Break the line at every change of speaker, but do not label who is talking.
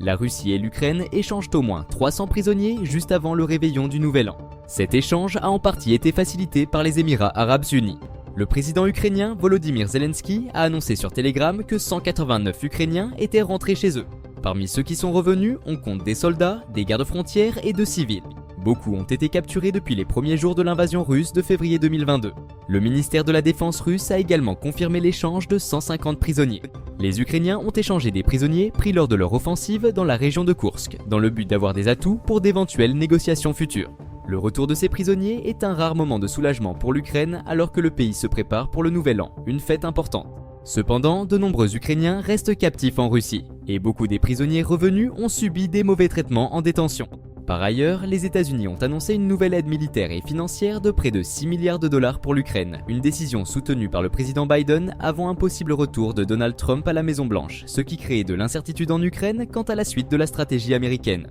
La Russie et l'Ukraine échangent au moins 300 prisonniers juste avant le réveillon du Nouvel An. Cet échange a en partie été facilité par les Émirats arabes unis. Le président ukrainien Volodymyr Zelensky a annoncé sur Telegram que 189 Ukrainiens étaient rentrés chez eux. Parmi ceux qui sont revenus, on compte des soldats, des gardes-frontières et de civils. Beaucoup ont été capturés depuis les premiers jours de l'invasion russe de février 2022. Le ministère de la Défense russe a également confirmé l'échange de 150 prisonniers. Les Ukrainiens ont échangé des prisonniers pris lors de leur offensive dans la région de Koursk, dans le but d'avoir des atouts pour d'éventuelles négociations futures. Le retour de ces prisonniers est un rare moment de soulagement pour l'Ukraine alors que le pays se prépare pour le Nouvel An, une fête importante. Cependant, de nombreux Ukrainiens restent captifs en Russie, et beaucoup des prisonniers revenus ont subi des mauvais traitements en détention. Par ailleurs, les États-Unis ont annoncé une nouvelle aide militaire et financière de près de 6 milliards de dollars pour l'Ukraine, une décision soutenue par le président Biden avant un possible retour de Donald Trump à la Maison-Blanche, ce qui crée de l'incertitude en Ukraine quant à la suite de la stratégie américaine.